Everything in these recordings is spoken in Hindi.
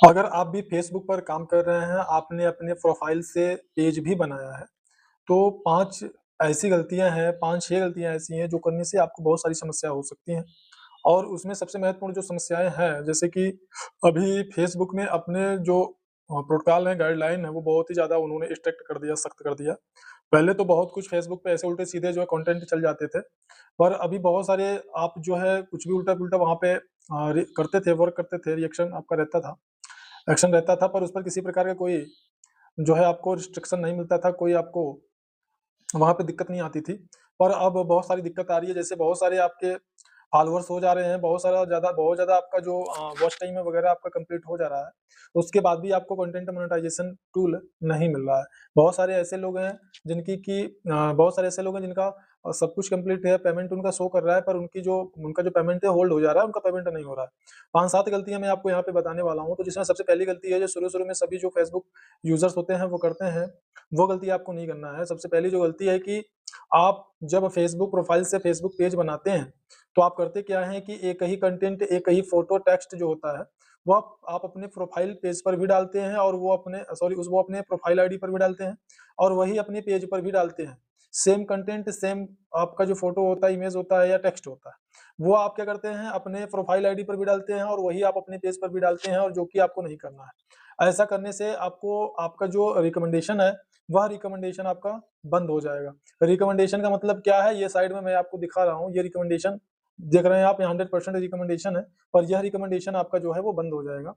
अगर आप भी फेसबुक पर काम कर रहे हैं, आपने अपने प्रोफ़ाइल से पेज भी बनाया है, तो 5 ऐसी गलतियाँ हैं, 5-6 गलतियाँ ऐसी हैं जो करने से आपको बहुत सारी समस्या हो सकती हैं। और उसमें सबसे महत्वपूर्ण जो समस्याएँ हैं, जैसे कि अभी फेसबुक ने अपने जो प्रोटोकॉल है, गाइडलाइन है, वो बहुत ही ज़्यादा उन्होंने स्ट्रिक्ट कर दिया, सख्त कर दिया। पहले तो बहुत कुछ फेसबुक पे ऐसे उल्टे-सीधे जो है कंटेंट चल जाते थे, पर अभी बहुत सारे आप जो है कुछ भी उल्टा-पुल्टा वहाँ पे रि करते थे, वर्क करते थे, रिएक्शन आपका रहता था। एक्शन रहता था, पर उस पर किसी प्रकार का कोई जो है आपको रिस्ट्रिक्शन नहीं मिलता था, कोई आपको वहाँ पे दिक्कत नहीं आती थी। पर अब बहुत सारी दिक्कत आ रही है, जैसे बहुत सारे आपके फॉलोअर्स हो जा रहे हैं, बहुत ज़्यादा आपका जो वॉच टाइम है वगैरह आपका कंप्लीट हो जा रहा है। उसके बाद भी आपको कंटेंट मोनेटाइज़ेशन टूल नहीं मिल रहा है। बहुत सारे ऐसे लोग हैं बहुत सारे ऐसे लोग हैं जिनका सब कुछ कंप्लीट है, पेमेंट उनका शो कर रहा है, पर उनका जो पेमेंट है होल्ड हो जा रहा है, उनका पेमेंट नहीं हो रहा है। 5-7 गलतियाँ मैं आपको यहाँ पे बताने वाला हूँ, तो जिसमें सबसे पहली गलती है जो शुरू-शुरू में सभी जो फेसबुक यूज़र्स होते हैं वो करते हैं, वो गलती आपको नहीं करना है। सबसे पहली जो गलती है कि आप जब फेसबुक प्रोफ़ाइल से फेसबुक पेज बनाते हैं, तो आप करते क्या हैं कि एक ही कंटेंट, एक ही फ़ोटो, टेक्स्ट जो होता है, वो आप अपने प्रोफ़ाइल पेज पर भी डालते हैं और वो अपने प्रोफ़ाइल आईडी पर भी डालते हैं और वही अपने पेज पर भी डालते हैं। सेम कंटेंट, सेम आपका जो फ़ोटो होता है, इमेज होता है या टेक्स्ट होता है, वो आप क्या करते हैं अपने प्रोफ़ाइल आईडी पर भी डालते हैं और वही आप अपने पेज पर भी डालते हैं और जो कि आपको नहीं करना है। ऐसा करने से आपको आपका जो रिकमेंडेशन है, वह रिकमेंडेशन आपका बंद हो जाएगा। रिकमेंडेशन का मतलब क्या है, ये साइड में मैं आपको दिखा रहा हूँ, ये रिकमेंडेशन देख रहे हैं आप, ये 100% रिकमेंडेशन है, पर यह रिकमेंडेशन आपका जो है वो बंद हो जाएगा।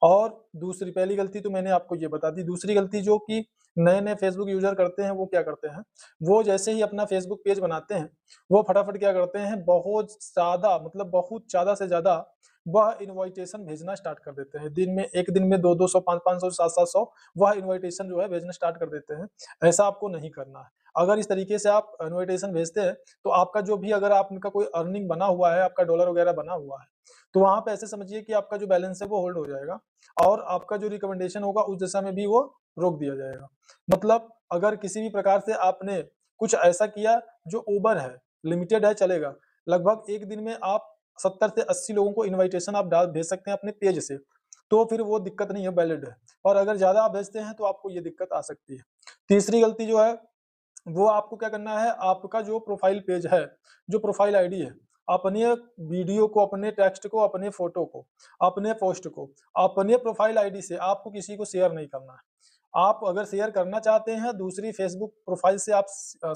और दूसरी पहली गलती तो मैंने आपको ये बता दी, दूसरी गलती जो कि नए-नए फेसबुक यूज़र करते हैं, वो क्या करते हैं, वो जैसे ही अपना फेसबुक पेज बनाते हैं, वो फटाफट क्या करते हैं, बहुत ज़्यादा से ज़्यादा वह इन्विटेशन भेजना स्टार्ट कर देते हैं। एक दिन में 2-200, 500-500, 700-700 वह इन्विटेशन जो है भेजना स्टार्ट कर देते हैं। ऐसा आपको नहीं करना है। अगर इस तरीके से आप इन्विटेशन भेजते हैं, तो आपका जो भी अगर आपका कोई अर्निंग बना हुआ है, आपका डॉलर वगैरह बना हुआ है, तो वहाँ पे ऐसे समझिए कि आपका जो बैलेंस है वो होल्ड हो जाएगा और आपका जो रिकमेंडेशन होगा उस दिशा में भी वो रोक दिया जाएगा। मतलब अगर किसी भी प्रकार से आपने कुछ ऐसा किया जो ओवर है, लिमिटेड है चलेगा। लगभग 1 दिन में आप 70 से 80 लोगों को इन्विटेशन आप डाल भेज सकते हैं अपने पेज से, तो फिर वो दिक्कत नहीं है, वैलिड है। और अगर ज़्यादा आप भेजते हैं तो आपको ये दिक्कत आ सकती है। तीसरी गलती जो है वो आपको क्या करना है, आपका जो प्रोफ़ाइल पेज है, जो प्रोफ़ाइल आईडी है, अपने वीडियो को, अपने टेक्स्ट को, अपने फ़ोटो को, अपने पोस्ट को, अपने प्रोफ़ाइल आईडी से आपको किसी को शेयर नहीं करना है। आप अगर शेयर करना चाहते हैं, दूसरी फ़ेसबुक प्रोफ़ाइल से आप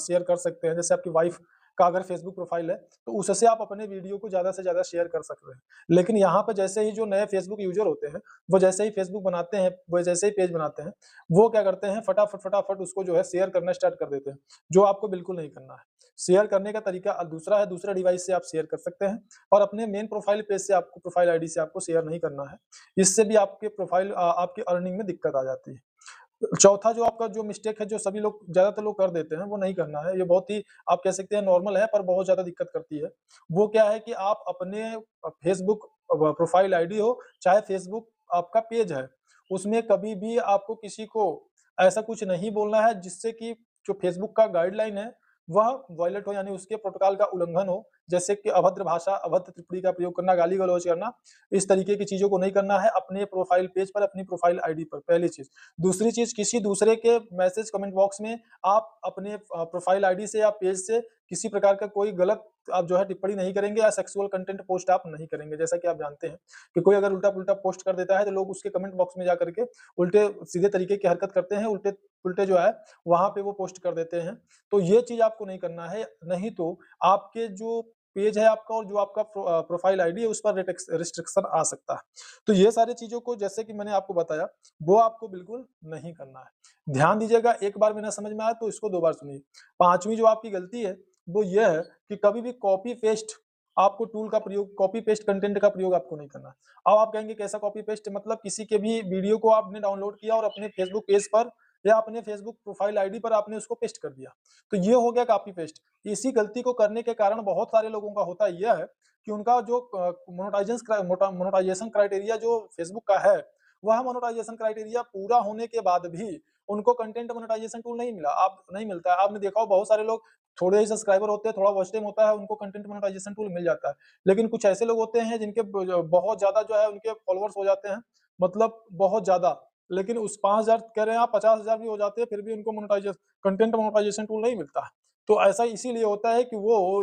शेयर कर सकते हैं। जैसे आपकी वाइफ़ का अगर फ़ेसबुक प्रोफ़ाइल है, तो उससे आप अपने वीडियो को ज़्यादा से ज़्यादा शेयर कर सकते हैं। लेकिन यहाँ पे जैसे ही जो नए फ़ेसबुक यूज़र होते हैं, वो जैसे ही फ़ेसबुक बनाते हैं, वो जैसे ही पेज बनाते हैं, वो क्या करते हैं फटाफट उसको जो है शेयर करना स्टार्ट कर देते हैं, जो आपको बिल्कुल नहीं करना है। शेयर करने का तरीका दूसरा है, दूसरा डिवाइस से आप शेयर कर सकते हैं और अपने मेन प्रोफ़ाइल पेज से आपको प्रोफ़ाइल आईडी से आपको शेयर नहीं करना है। इससे भी आपकी अर्निंग में दिक्कत आ जाती है। चौथा जो आपका जो मिस्टेक है, जो सभी लोग ज़्यादातर लोग कर देते हैं, वो नहीं करना है। ये बहुत ही आप कह सकते हैं नॉर्मल है, पर बहुत ज़्यादा दिक्कत करती है। वो क्या है कि आप अपने फ़ेसबुक प्रोफ़ाइल आईडी हो, चाहे फ़ेसबुक आपका पेज है, उसमें कभी भी आपको किसी को ऐसा कुछ नहीं बोलना है जिससे कि जो फ़ेसबुक का गाइडलाइन है, वह वायलेट हो, यानी उसके प्रोटोकॉल का उल्लंघन हो। जैसे कि अभद्र भाषा, अभद्र टिप्पणी का प्रयोग करना, गाली-गलौच करना, इस तरीके की चीज़ों को नहीं करना है अपने प्रोफ़ाइल पेज पर, अपनी प्रोफ़ाइल आईडी पर, पहली चीज़। दूसरी चीज़, किसी दूसरे के मैसेज कमेंट बॉक्स में आप अपने प्रोफ़ाइल आईडी से या पेज से किसी प्रकार का कोई गलत आप जो है टिप्पणी नहीं करेंगे या सेक्सुअल कंटेंट पोस्ट आप नहीं करेंगे। जैसा कि आप जानते हैं कि कोई अगर उल्टा-पुल्टा पोस्ट कर देता है, तो लोग उसके कमेंट बॉक्स में जा कर के उल्टे सीधे तरीके की हरकत करते हैं, उल्टे उल्टे जो है वहाँ पे वो पोस्ट कर देते हैं। तो ये चीज़ आपको नहीं करना है, नहीं तो आपके जो पेज है आपका और जो आपका प्रोफ़ाइल आईडी है, उस पर रिस्ट्रिक्शन आ सकता है। तो ये सारी चीज़ों को जैसे कि मैंने आपको बताया, वो आपको बिल्कुल नहीं करना है। ध्यान दीजिएगा, एक बार में ना समझ में आए तो इसको 2 बार सुनिए। 5वीं जो आपकी गलती है, वो ये है कि कभी भी कॉपी पेस्ट कंटेंट का प्रयोग आपको नहीं करना। अब आप कहेंगे कैसा कॉपी पेस्ट, मतलब किसी के भी वीडियो को आपने डाउनलोड किया और अपने फेसबुक पेज पर या अपने फेसबुक प्रोफाइल आईडी पर आपने उसको पेस्ट कर दिया। तो ये हो गया कॉपी पेस्ट। इसी गलती को करने के कारण बहुत सारे लोगों का होता यह है कि उनका जो मोनेटाइजेशन क्राइटेरिया जो फेसबुक का है, वह मोनेटाइजेशन क्राइटेरिया पूरा होने के बाद भी उनको कंटेंट मोनेटाइजेशन टूल नहीं मिलता है। आपने देखा हो बहुत सारे लोग, थोड़े ही सब्सक्राइबर होते हैं, थोड़ा वॉच टाइम होता है, उनको कंटेंट मोनेटाइजेशन टूल मिल जाता है। लेकिन कुछ ऐसे लोग होते हैं जिनके ब जो बहुत ज़्यादा जो है उनके फॉलोवर्स हो जाते हैं, मतलब बहुत ज़्यादा। लेकिन उस 5,000 कह रहे हैं आप 50,000 भी हो जाते हैं, फिर भी उनको कंटेंट मोनेटाइजेशन टूल नहीं मिलता है। तो ऐसा इसीलिए होता है कि वो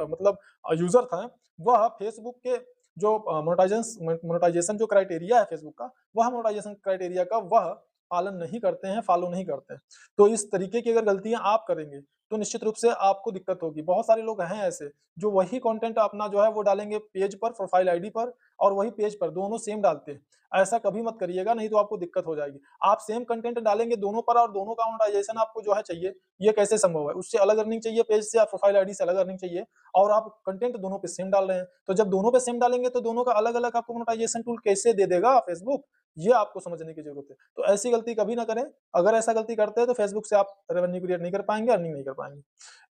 मतलब यूज़र था, वह फेसबुक के जो मोनेटाइजेशन जो क्राइटेरिया है फेसबुक का, वह मोनेटाइजेशन क्राइटेरिया का वह पालन नहीं करते हैं, फॉलो नहीं करते हैं। तो इस तरीके की अगर गलतियाँ आप करेंगे, तो निश्चित रूप से आपको दिक्कत होगी। बहुत सारे लोग हैं ऐसे, जो वही कंटेंट अपना जो है वो डालेंगे पेज पर, प्रोफाइल आईडी पर और वही पेज पर, दोनों सेम डालते हैं। ऐसा कभी मत करिएगा, नहीं तो आपको दिक्कत हो जाएगी। आप सेम कंटेंट डालेंगे दोनों पर और दोनों का मोनेटाइजेशन आपको जो है चाहिए, ये कैसे संभव है? उससे अलग अर्निंग चाहिए पेज से या प्रोफाइल आईडी से अलग अर्निंग चाहिए और आप कंटेंट दोनों पे सेम डाल रहे हैं। तो जब दोनों पे सेम डालेंगे तो दोनों का अलग-अलग आपको मोनेटाइजेशन टूल कैसे दे देगा फेसबुक? ये आपको समझने की ज़रूरत है। तो ऐसी गलती कभी ना करें। अगर ऐसा गलती करते हैं तो फेसबुक से आप रेवेन्यू क्रिएट नहीं कर पाएँगे, अर्निंग नहीं कर पाएँगे।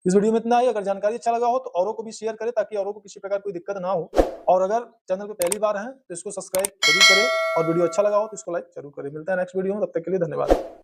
इस वीडियो में इतना ही। अगर जानकारी अच्छा लगा हो तो औरों को भी शेयर करें ताकि औरों को किसी प्रकार कोई दिक्कत ना हो। और अगर चैनल पे पहली बार हैं तो इसको सब्सक्राइब ज़रूर करें और वीडियो अच्छा लगा हो तो इसको लाइक ज़रूर करें। मिलते हैं नेक्स्ट वीडियो में, तब तक के लिए धन्यवाद।